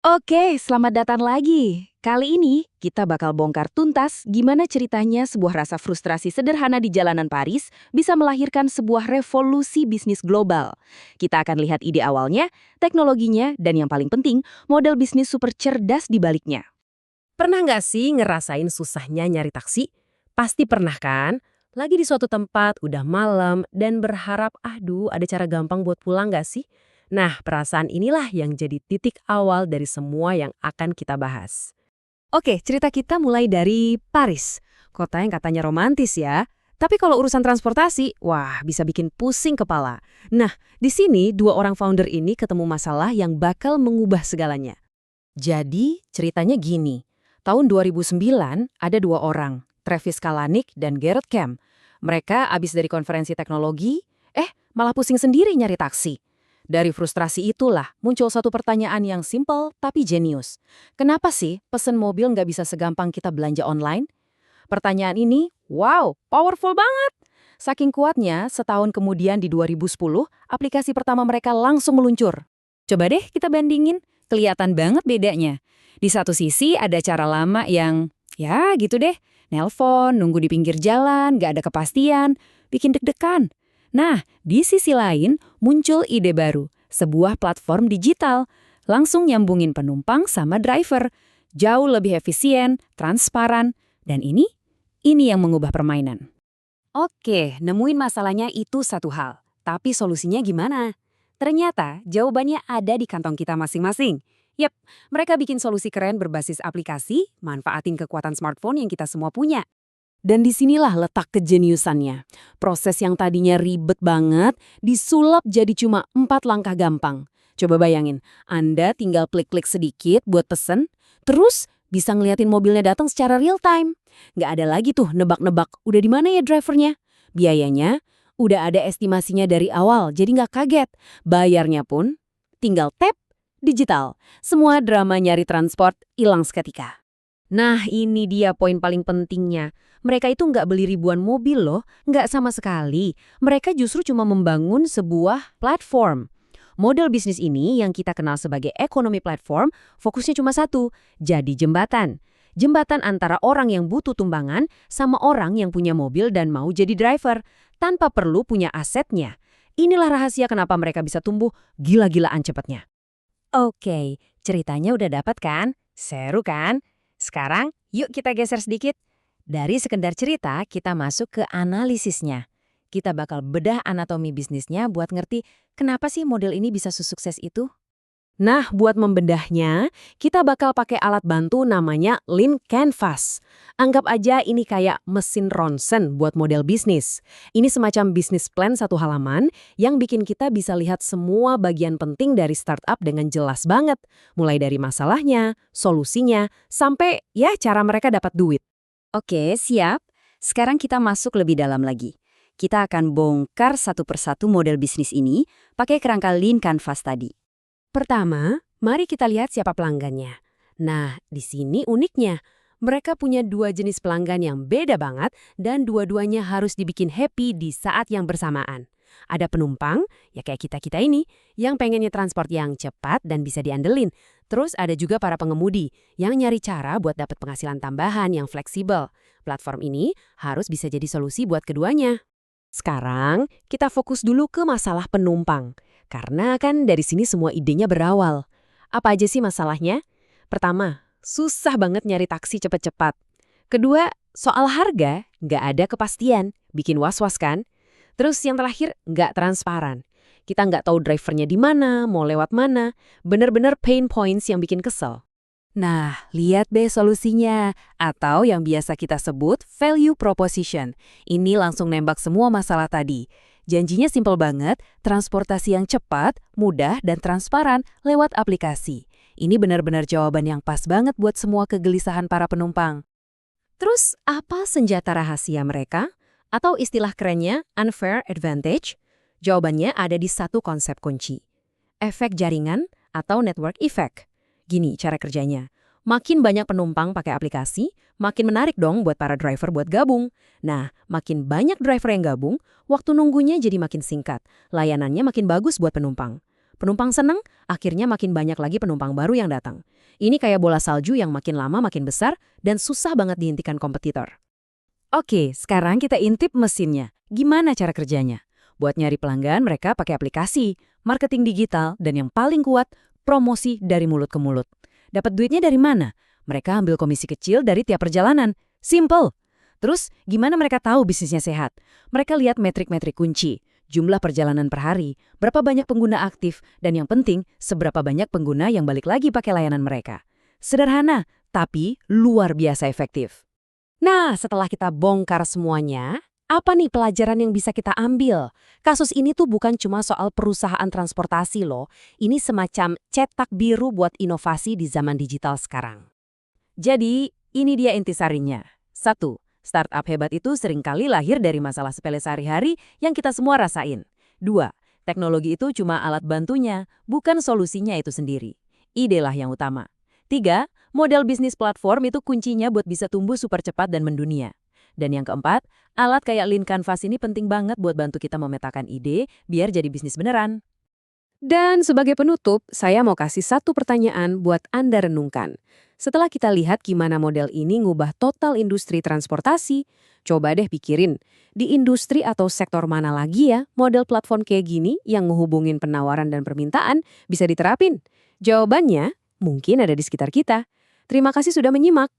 Oke, selamat datang lagi. Kali ini kita bakal bongkar tuntas gimana ceritanya sebuah rasa frustrasi sederhana di jalanan Paris bisa melahirkan sebuah revolusi bisnis global. Kita akan lihat ide awalnya, teknologinya, dan yang paling penting, model bisnis super cerdas di baliknya. Pernah nggak sih ngerasain susahnya nyari taksi? Pasti pernah kan? Lagi di suatu tempat, udah malam, dan berharap, aduh ada cara gampang buat pulang nggak sih? Nah, perasaan inilah yang jadi titik awal dari semua yang akan kita bahas. Oke, cerita kita mulai dari Paris. Kota yang katanya romantis ya. Tapi kalau urusan transportasi, wah bisa bikin pusing kepala. Nah, di sini dua orang founder ini ketemu masalah yang bakal mengubah segalanya. Jadi, ceritanya gini. Tahun 2009, ada dua orang, Travis Kalanick dan Garrett Camp. Mereka abis dari konferensi teknologi, malah pusing sendiri nyari taksi. Dari frustrasi itulah muncul satu pertanyaan yang simpel tapi jenius. Kenapa sih pesen mobil nggak bisa segampang kita belanja online? Pertanyaan ini, wow, powerful banget. Saking kuatnya, setahun kemudian di 2010, aplikasi pertama mereka langsung meluncur. Coba deh kita bandingin, kelihatan banget bedanya. Di satu sisi ada cara lama yang, ya gitu deh, nelpon, nunggu di pinggir jalan, nggak ada kepastian, bikin deg-degan. Nah, di sisi lain muncul ide baru, sebuah platform digital, langsung nyambungin penumpang sama driver, jauh lebih efisien, transparan, dan ini yang mengubah permainan. Oke, nemuin masalahnya itu satu hal. Tapi solusinya gimana? Ternyata jawabannya ada di kantong kita masing-masing. Yap, mereka bikin solusi keren berbasis aplikasi, manfaatin kekuatan smartphone yang kita semua punya. Dan disinilah letak kejeniusannya. Proses yang tadinya ribet banget, disulap jadi cuma 4 langkah gampang. Coba bayangin, Anda tinggal klik-klik sedikit buat pesen, terus bisa ngeliatin mobilnya datang secara real time. Nggak ada lagi tuh nebak-nebak, udah di mana ya drivernya? Biayanya, udah ada estimasinya dari awal, jadi nggak kaget. Bayarnya pun, tinggal tap, digital. Semua drama nyari transport hilang seketika. Nah, ini dia poin paling pentingnya. Mereka itu nggak beli ribuan mobil loh, nggak sama sekali. Mereka justru cuma membangun sebuah platform. Model bisnis ini yang kita kenal sebagai ekonomi platform, fokusnya cuma satu, jadi jembatan. Jembatan antara orang yang butuh tumbangan sama orang yang punya mobil dan mau jadi driver, tanpa perlu punya asetnya. Inilah rahasia kenapa mereka bisa tumbuh gila-gilaan cepatnya. Oke, ceritanya udah dapat kan? Seru kan? Sekarang, yuk kita geser sedikit. Dari sekedar cerita, kita masuk ke analisisnya. Kita bakal bedah anatomi bisnisnya buat ngerti kenapa sih model ini bisa sesukses itu. Nah, buat membedahnya, kita bakal pakai alat bantu namanya Lean Canvas. Anggap aja ini kayak mesin ronsen buat model bisnis. Ini semacam bisnis plan satu halaman yang bikin kita bisa lihat semua bagian penting dari startup dengan jelas banget. Mulai dari masalahnya, solusinya, sampai ya cara mereka dapat duit. Oke, siap. Sekarang kita masuk lebih dalam lagi. Kita akan bongkar satu persatu model bisnis ini pakai kerangka Lean Canvas tadi. Pertama, mari kita lihat siapa pelanggannya. Nah, di sini uniknya. Mereka punya dua jenis pelanggan yang beda banget dan dua-duanya harus dibikin happy di saat yang bersamaan. Ada penumpang, ya kayak kita-kita ini, yang pengennya transport yang cepat dan bisa diandelin. Terus ada juga para pengemudi yang nyari cara buat dapat penghasilan tambahan yang fleksibel. Platform ini harus bisa jadi solusi buat keduanya. Sekarang, kita fokus dulu ke masalah penumpang. Karena kan dari sini semua idenya berawal. Apa aja sih masalahnya? Pertama, susah banget nyari taksi cepet-cepat. Kedua, soal harga, nggak ada kepastian, bikin was-was kan? Terus yang terakhir, nggak transparan. Kita nggak tahu drivernya di mana, mau lewat mana, bener-bener pain points yang bikin kesel. Nah, lihat deh solusinya, atau yang biasa kita sebut value proposition. Ini langsung nembak semua masalah tadi. Janjinya simpel banget, transportasi yang cepat, mudah, dan transparan lewat aplikasi. Ini benar-benar jawaban yang pas banget buat semua kegelisahan para penumpang. Terus, apa senjata rahasia mereka? Atau istilah kerennya unfair advantage? Jawabannya ada di satu konsep kunci. Efek jaringan atau network effect. Gini cara kerjanya. Makin banyak penumpang pakai aplikasi, makin menarik dong buat para driver buat gabung. Nah, makin banyak driver yang gabung, waktu nunggunya jadi makin singkat. Layanannya makin bagus buat penumpang. Penumpang seneng, akhirnya makin banyak lagi penumpang baru yang datang. Ini kayak bola salju yang makin lama makin besar dan susah banget dihentikan kompetitor. Oke, sekarang kita intip mesinnya. Gimana cara kerjanya? Buat nyari pelanggan, mereka pakai aplikasi, marketing digital, dan yang paling kuat, promosi dari mulut ke mulut. Dapat duitnya dari mana? Mereka ambil komisi kecil dari tiap perjalanan. Simple. Terus, gimana mereka tahu bisnisnya sehat? Mereka lihat metrik-metrik kunci, jumlah perjalanan per hari, berapa banyak pengguna aktif, dan yang penting, seberapa banyak pengguna yang balik lagi pakai layanan mereka. Sederhana, tapi luar biasa efektif. Nah, setelah kita bongkar semuanya, apa nih pelajaran yang bisa kita ambil? Kasus ini tuh bukan cuma soal perusahaan transportasi loh. Ini semacam cetak biru buat inovasi di zaman digital sekarang. Jadi, ini dia intisarinya. 1. Startup hebat itu seringkali lahir dari masalah sepele sehari-hari yang kita semua rasain. 2. Teknologi itu cuma alat bantunya, bukan solusinya itu sendiri. Idelah yang utama. 3. Model bisnis platform itu kuncinya buat bisa tumbuh super cepat dan mendunia. Dan yang keempat, alat kayak Lean Canvas ini penting banget buat bantu kita memetakan ide biar jadi bisnis beneran. Dan sebagai penutup, saya mau kasih satu pertanyaan buat Anda renungkan. Setelah kita lihat gimana model ini ngubah total industri transportasi, coba deh pikirin, di industri atau sektor mana lagi ya model platform kayak gini yang ngehubungin penawaran dan permintaan bisa diterapin? Jawabannya mungkin ada di sekitar kita. Terima kasih sudah menyimak.